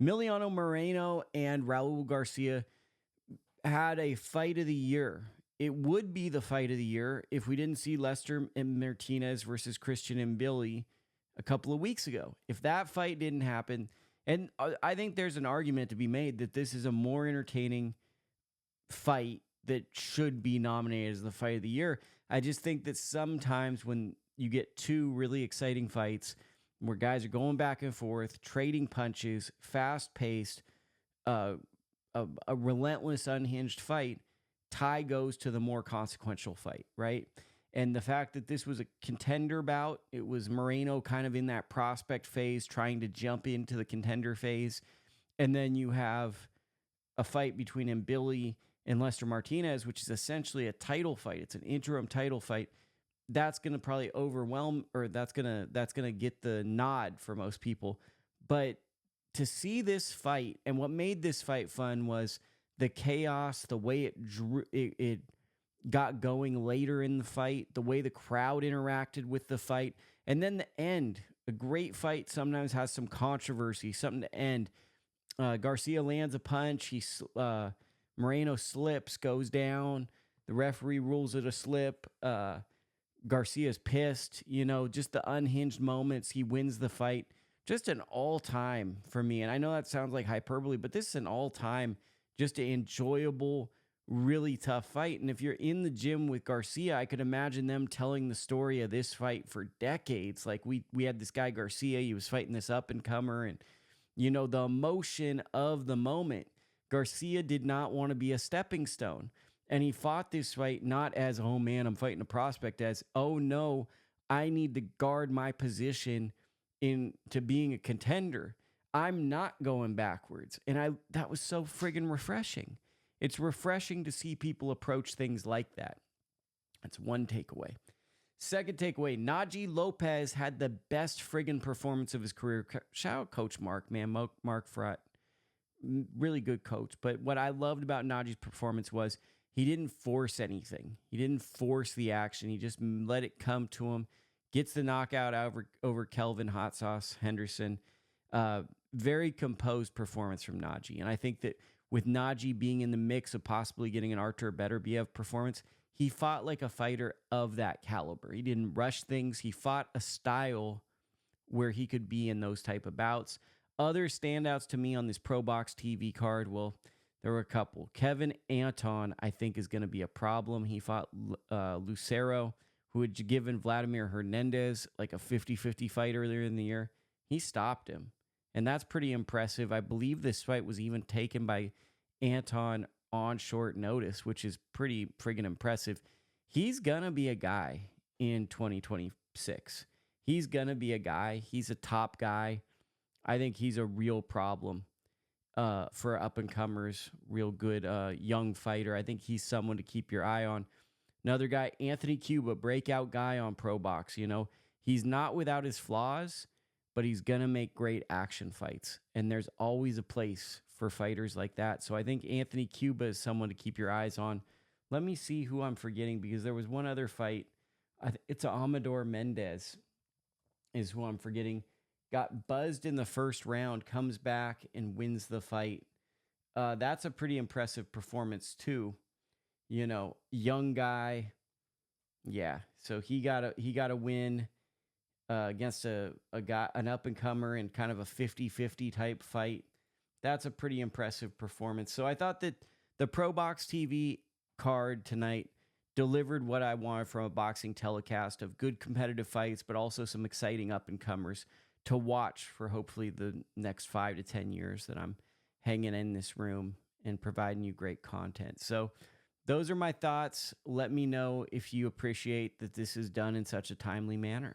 Emiliano Moreno and Raul Garcia had a fight of the year. It would be the fight of the year if we didn't see Lester and Martinez versus Christian and Billy a couple of weeks ago. If that fight didn't happen, and I think there's an argument to be made that this is a more entertaining fight that should be nominated as the fight of the year. I just think that sometimes when you get two really exciting fights where guys are going back and forth, trading punches, fast paced, a relentless, unhinged fight, tie goes to the more consequential fight, right? And the fact that this was a contender bout, it was Moreno kind of in that prospect phase, trying to jump into the contender phase. And then you have a fight between Billy and Lester Martinez, which is essentially a title fight. It's an interim title fight. That's going to probably overwhelm, or that's going to get the nod for most people. But to see this fight, and what made this fight fun was the chaos, the way it got going later in the fight, the way the crowd interacted with the fight, and then the end. A great fight sometimes has some controversy, something to end. Garcia lands a punch. Moreno slips, goes down. The referee rules it a slip. Garcia's pissed. Just the unhinged moments. He wins the fight. Just an all-time for me. And I know that sounds like hyperbole, but this is an all-time, just an enjoyable, really tough fight. And if you're in the gym with Garcia, I could imagine them telling the story of this fight for decades. Like we had this guy Garcia, he was fighting this up-and-comer, and the emotion of the moment. Garcia did not want to be a stepping stone. And he fought this fight not as, oh man, I'm fighting a prospect, as, oh no, I need to guard my position into being a contender. I'm not going backwards. And that was so friggin' refreshing. It's refreshing to see people approach things like that. That's one takeaway. Second takeaway, Najee Lopez had the best friggin' performance of his career. Shout out Coach Mark, man. Mark Frott. Really good coach. But what I loved about Najee's performance was he didn't force anything. He didn't force the action. He just let it come to him. Gets the knockout over Kelvin Hot Sauce Henderson. Very composed performance from Najee. And I think that with Najee being in the mix of possibly getting an Artur Beterbiev performance, he fought like a fighter of that caliber. He didn't rush things. He fought a style where he could be in those type of bouts. Other standouts to me on this ProBox TV card, well, there were a couple. Kevin Anton, I think, is going to be a problem. He fought Lucero, who had given Vladimir Hernandez like a 50-50 fight earlier in the year. He stopped him, and that's pretty impressive. I believe this fight was even taken by Anton on short notice, which is pretty friggin' impressive. He's going to be a guy in 2026. He's going to be a guy. He's a top guy. I think he's a real problem for up-and-comers, real good young fighter. I think he's someone to keep your eye on. Another guy, Anthony Cuba, breakout guy on ProBox. He's not without his flaws, but he's going to make great action fights. And there's always a place for fighters like that. So I think Anthony Cuba is someone to keep your eyes on. Let me see who I'm forgetting, because there was one other fight. It's Amador Mendez is who I'm forgetting. Got buzzed in the first round, comes back and wins the fight. That's a pretty impressive performance too. Young guy. Yeah, so he got a win against a guy, an up-and-comer, in kind of a 50-50 type fight. That's a pretty impressive performance. So I thought that the ProBox TV card tonight delivered what I wanted from a boxing telecast of good competitive fights, but also some exciting up-and-comers to watch for hopefully the next 5 to 10 years that I'm hanging in this room and providing you great content. So those are my thoughts. Let me know if you appreciate that this is done in such a timely manner.